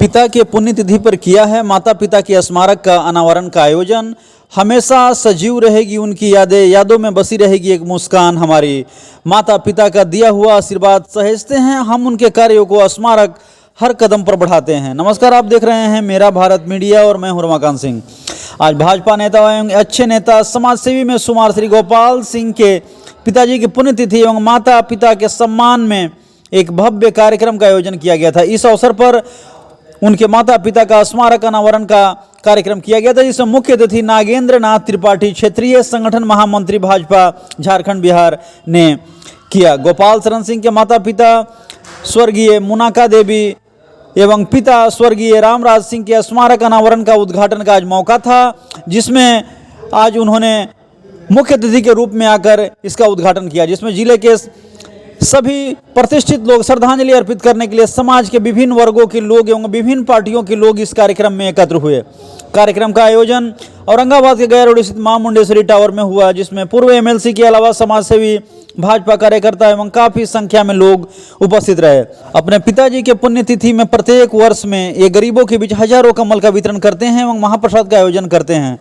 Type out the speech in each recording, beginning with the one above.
पिता के पुण्यतिथि पर किया है माता पिता के स्मारक का अनावरण का आयोजन। हमेशा सजीव रहेगी उनकी यादें, यादों में बसी रहेगी एक मुस्कान हमारी। माता पिता का दिया हुआ आशीर्वाद सहेजते हैं हम, उनके कार्यों को स्मारक हर कदम पर बढ़ाते हैं। नमस्कार, आप देख रहे हैं मेरा भारत मीडिया और मैं हूं रमाकांत सिंह। आज भाजपा नेता एवं अच्छे नेता समाजसेवी में शुमार श्री गोपाल सिंह के पिताजी की पुण्यतिथि एवं माता पिता के सम्मान में एक भव्य कार्यक्रम का आयोजन किया गया था। इस अवसर पर उनके माता पिता का स्मारक अनावरण का कार्यक्रम किया गया था, जिसमें मुख्य अतिथि नागेंद्र नाथ त्रिपाठी, क्षेत्रीय संगठन महामंत्री भाजपा झारखंड बिहार ने किया। गोपाल शरण सिंह के माता पिता स्वर्गीय मुनाका देवी एवं पिता स्वर्गीय रामराज सिंह के स्मारक अनावरण का उद्घाटन का आज मौका था, जिसमें आज उन्होंने मुख्य अतिथि के रूप में आकर इसका उद्घाटन किया, जिसमें जिले के सभी प्रतिष्ठित लोग श्रद्धांजलि अर्पित करने के लिए समाज के विभिन्न वर्गों के लोग एवं विभिन्न पार्टियों के लोग इस कार्यक्रम में एकत्र हुए। कार्यक्रम का आयोजन औरंगाबाद के गया रोड स्थित मां मुंडेश्वरी टावर में हुआ, जिसमें पूर्व एमएलसी के अलावा समाजसेवी, भाजपा कार्यकर्ता एवं काफी संख्या में लोग उपस्थित रहे। अपने पिताजी के पुण्यतिथि में प्रत्येक वर्ष में ये गरीबों के बीच हजारों कम्बल का वितरण करते हैं एवं महाप्रसाद का आयोजन करते हैं।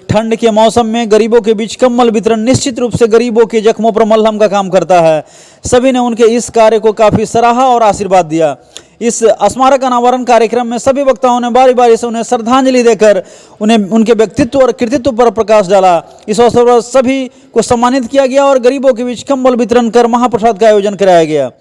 ठंड के मौसम में गरीबों के बीच कम्बल वितरण निश्चित रूप से गरीबों के जख्मों पर मलहम का काम करता है। सभी ने उनके इस कार्य को काफी सराहा और आशीर्वाद दिया। इस स्मारक अनावरण कार्यक्रम में सभी वक्ताओं ने बारी बारी से उन्हें श्रद्धांजलि देकर उन्हें उनके व्यक्तित्व और कृतित्व पर प्रकाश डाला। इस अवसर पर सभी को सम्मानित किया गया और गरीबों के बीच कंबल वितरण कर महाप्रसाद का आयोजन कराया गया।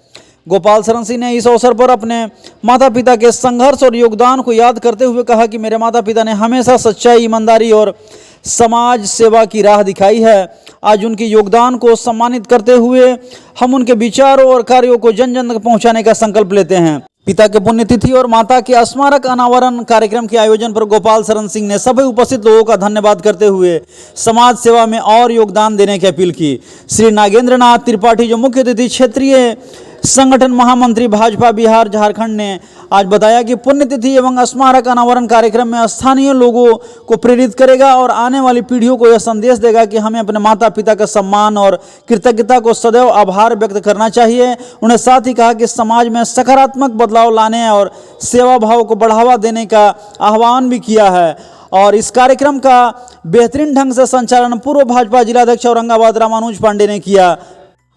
गोपाल शरण सिंह ने इस अवसर पर अपने माता पिता के संघर्ष और योगदान को याद करते हुए कहा कि मेरे माता पिता ने हमेशा सच्चाई, ईमानदारी और समाज सेवा की राह दिखाई है। आज उनके योगदान को सम्मानित करते हुए हम उनके विचारों और कार्यों को जन जन तक पहुंचाने का संकल्प लेते हैं। पिता के पुण्यतिथि और माता के स्मारक अनावरण कार्यक्रम के आयोजन पर गोपाल शरण सिंह ने सभी उपस्थित लोगों का धन्यवाद करते हुए समाज सेवा में और योगदान देने की अपील की। श्री नागेंद्र नाथ त्रिपाठी, जो मुख्य अतिथि क्षेत्रीय संगठन महामंत्री भाजपा बिहार झारखंड, ने आज बताया कि पुण्यतिथि एवं स्मारक अनावरण कार्यक्रम में स्थानीय लोगों को प्रेरित करेगा और आने वाली पीढ़ियों को यह संदेश देगा कि हमें अपने माता पिता का सम्मान और कृतज्ञता को सदैव आभार व्यक्त करना चाहिए। उन्हें साथ ही कहा कि समाज में सकारात्मक बदलाव लाने और सेवा भाव को बढ़ावा देने का आह्वान भी किया है। और इस कार्यक्रम का बेहतरीन ढंग से संचालन पूर्व भाजपा जिलाध्यक्ष औरंगाबाद रामानुज पांडे ने किया।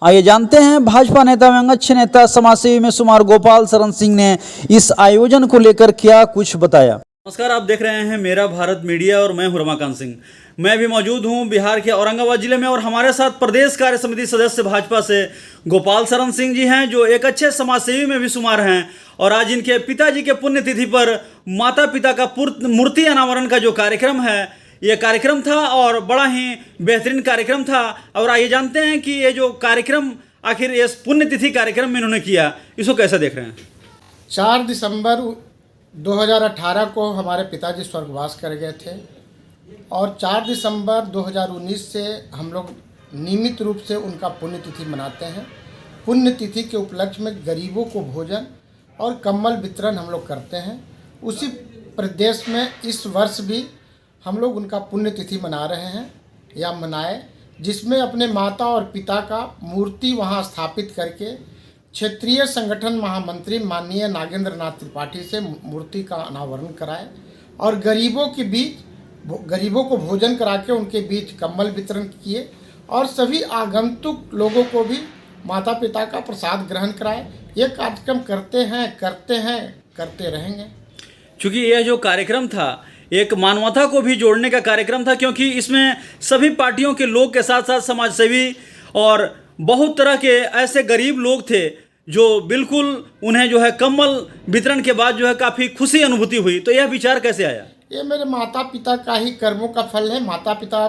आइए जानते हैं भाजपा नेता एवं अच्छे नेता समाजसेवी में शुमार गोपाल शरण सिंह ने इस आयोजन को लेकर क्या कुछ बताया। नमस्कार, आप देख रहे हैं मेरा भारत मीडिया और मैं हूं रमाकांत सिंह। मैं भी मौजूद हूं बिहार के औरंगाबाद जिले में और हमारे साथ प्रदेश कार्य समिति सदस्य भाजपा से गोपाल शरण सिंह जी हैं, जो एक अच्छे समाजसेवी में भी शुमार हैं। और आज इनके पिताजी के पुण्यतिथि पर माता पिता का मूर्ति अनावरण का जो कार्यक्रम है, ये कार्यक्रम था और बड़ा ही बेहतरीन कार्यक्रम था। और आइए जानते हैं कि ये जो कार्यक्रम आखिर इस पुण्यतिथि कार्यक्रम में इन्होंने किया, इसको कैसे देख रहे हैं। 4 दिसंबर 2018 को हमारे पिताजी स्वर्गवास कर गए थे और 4 दिसंबर 2019 से हम लोग नियमित रूप से उनका पुण्यतिथि मनाते हैं। पुण्यतिथि के उपलक्ष्य में गरीबों को भोजन और कंबल वितरण हम लोग करते हैं। उसी प्रदेश में इस वर्ष भी हम लोग उनका पुण्यतिथि मना रहे हैं या मनाए, जिसमें अपने माता और पिता का मूर्ति वहां स्थापित करके क्षेत्रीय संगठन महामंत्री माननीय नागेंद्र नाथ त्रिपाठी से मूर्ति का अनावरण कराए और गरीबों को भोजन करा के उनके बीच कंबल वितरण किए और सभी आगंतुक लोगों को भी माता पिता का प्रसाद ग्रहण कराए। ये कार्यक्रम करते रहेंगे। चूँकि यह जो कार्यक्रम था एक मानवता को भी जोड़ने का कार्यक्रम था, क्योंकि इसमें सभी पार्टियों के लोग के साथ साथ समाजसेवी और बहुत तरह के ऐसे गरीब लोग थे जो बिल्कुल उन्हें जो है कंबल वितरण के बाद जो है काफ़ी खुशी अनुभूति हुई। तो यह विचार कैसे आया? ये मेरे माता पिता का ही कर्मों का फल है।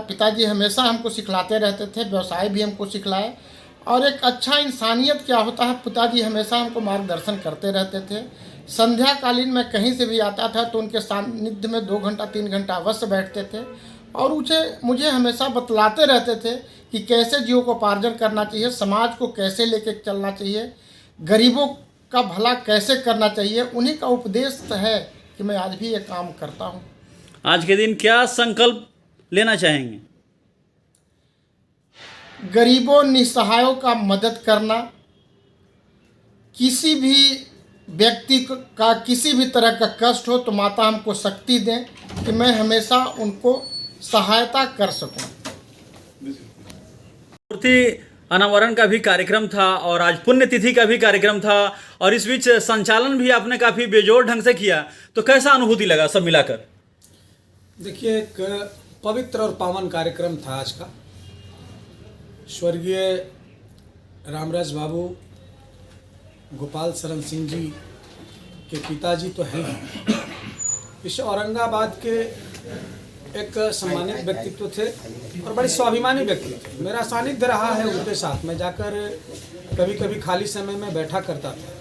पिताजी हमेशा हमको सिखलाते रहते थे, व्यवसाय भी हमको सिखलाए और एक अच्छा इंसानियत क्या होता है, पिताजी हमेशा हमको मार्गदर्शन करते रहते थे। संध्या कालीन में कहीं से भी आता था तो उनके सानिध्य में 2 घंटा 3 घंटा अवश्य बैठते थे और मुझे हमेशा बतलाते रहते थे कि कैसे जीवकोपार्जन करना चाहिए, समाज को कैसे लेके चलना चाहिए, गरीबों का भला कैसे करना चाहिए। उन्हीं का उपदेश है कि मैं आज भी ये काम करता हूँ। आज के दिन क्या संकल्प लेना चाहेंगे? गरीबों निसहायों का मदद करना, किसी भी व्यक्ति का किसी भी तरह का कष्ट हो तो माता हमको शक्ति दें कि मैं हमेशा उनको सहायता कर सकूं। मूर्ति अनावरण का भी कार्यक्रम था और आज पुण्यतिथि का भी कार्यक्रम था और इस बीच संचालन भी आपने काफ़ी बेजोड़ ढंग से किया, तो कैसा अनुभूति लगा सब मिलाकर? देखिए, एक पवित्र और पावन कार्यक्रम था आज का। स्वर्गीय रामराज बाबू गोपाल शरण सिंह जी के पिताजी तो हैं ही, इस औरंगाबाद के एक सम्मानित व्यक्तित्व थे और बड़े स्वाभिमानी व्यक्ति थे। मेरा सानिध्य रहा है उनके साथ, मैं जाकर कभी कभी खाली समय में बैठा करता था।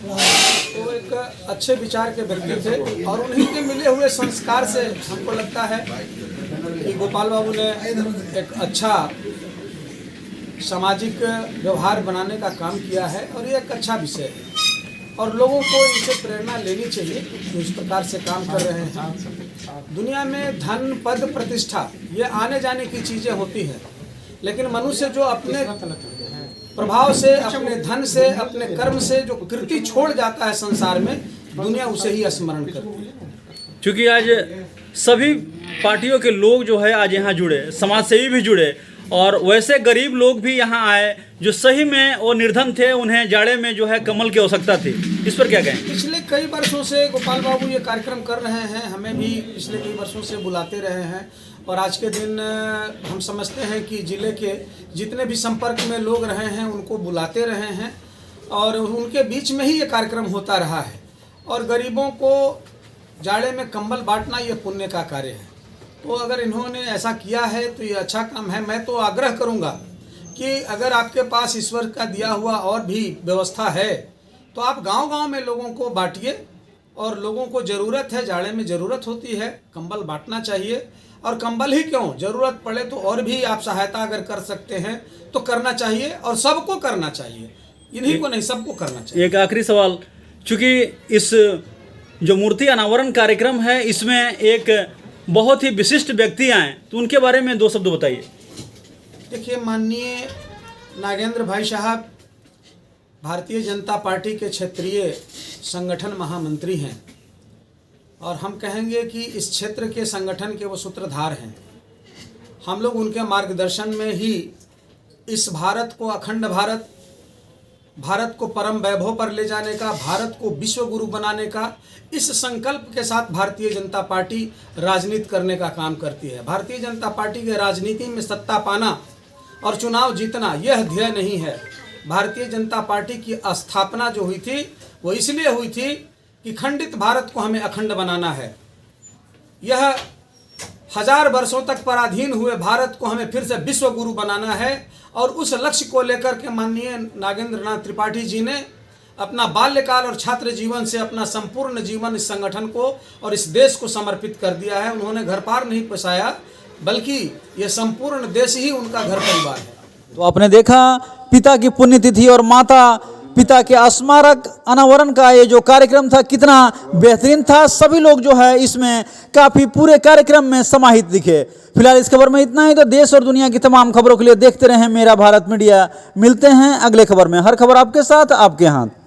तो एक अच्छे विचार के व्यक्ति थे और उन्हीं के मिले हुए संस्कार से हमको लगता है कि गोपाल बाबू ने एक अच्छा सामाजिक व्यवहार बनाने का काम किया है और ये एक अच्छा विषय है और लोगों को इनसे प्रेरणा लेनी चाहिए जो इस प्रकार से काम कर रहे हैं। दुनिया में धन, पद, प्रतिष्ठा ये आने जाने की चीज़ें होती हैं, लेकिन मनुष्य जो अपने प्रभाव से, अपने धन से, अपने कर्म से जो कृति छोड़ जाता है संसार में, दुनिया उसे ही स्मरण करती है। क्योंकि आज सभी पार्टियों के लोग जो है आज यहाँ जुड़े, समाज सेवी भी जुड़े और वैसे गरीब लोग भी यहाँ आए जो सही में वो निर्धन थे, उन्हें जाड़े में जो है कमल की आवश्यकता थी। इस पर क्या कहें? पिछले कई वर्षों से गोपाल बाबू ये कार्यक्रम कर रहे हैं, हमें भी पिछले कई वर्षों से बुलाते रहे हैं और आज के दिन हम समझते हैं कि ज़िले के जितने भी संपर्क में लोग रहे हैं उनको बुलाते रहे हैं और उनके बीच में ही ये कार्यक्रम होता रहा है। और गरीबों को जाड़े में कंबल बांटना ये पुण्य का कार्य है, तो अगर इन्होंने ऐसा किया है तो ये अच्छा काम है। मैं तो आग्रह करूंगा कि अगर आपके पास ईश्वर का दिया हुआ और भी व्यवस्था है तो आप गांव-गांव में लोगों को बांटिए और लोगों को ज़रूरत है, जाड़े में ज़रूरत होती है, कंबल बांटना चाहिए। और कंबल ही क्यों, ज़रूरत पड़े तो और भी आप सहायता अगर कर सकते हैं तो करना चाहिए और सबको करना चाहिए, इन्हीं को नहीं सबको करना चाहिए। एक आखिरी सवाल, चूँकि इस जो मूर्ति अनावरण कार्यक्रम है इसमें एक बहुत ही विशिष्ट व्यक्ति आए, तो उनके बारे में दो शब्द बताइए। देखिए, माननीय नागेंद्र भाई साहब भारतीय जनता पार्टी के क्षेत्रीय संगठन महामंत्री हैं और हम कहेंगे कि इस क्षेत्र के संगठन के वो सूत्रधार हैं। हम लोग उनके मार्गदर्शन में ही इस भारत को अखंड भारत को परम वैभव पर ले जाने का, भारत को विश्व गुरु बनाने का, इस संकल्प के साथ भारतीय जनता पार्टी राजनीति करने का काम करती है। भारतीय जनता पार्टी के राजनीति में सत्ता पाना और चुनाव जीतना यह ध्येय नहीं है। भारतीय जनता पार्टी की स्थापना जो हुई थी वो इसलिए हुई थी कि खंडित भारत को हमें अखंड बनाना है। यह 1000 वर्षों तक पराधीन हुए भारत को हमें फिर से विश्व गुरु बनाना है और उस लक्ष्य को लेकर के माननीय नागेंद्र नाथ त्रिपाठी जी ने अपना बाल्यकाल और छात्र जीवन से अपना संपूर्ण जीवन इस संगठन को और इस देश को समर्पित कर दिया है। उन्होंने घर पार नहीं बसाया, बल्कि यह संपूर्ण देश ही उनका घर परिवार है। तो आपने देखा पिता की पुण्यतिथि और माता पिता के स्मारक अनावरण का ये जो कार्यक्रम था कितना बेहतरीन था। सभी लोग जो है इसमें काफ़ी पूरे कार्यक्रम में समाहित दिखे। फिलहाल इस खबर में इतना ही। तो देश और दुनिया की तमाम खबरों के लिए देखते रहें मेरा भारत मीडिया। मिलते हैं अगले खबर में। हर खबर आपके साथ, आपके हाथ।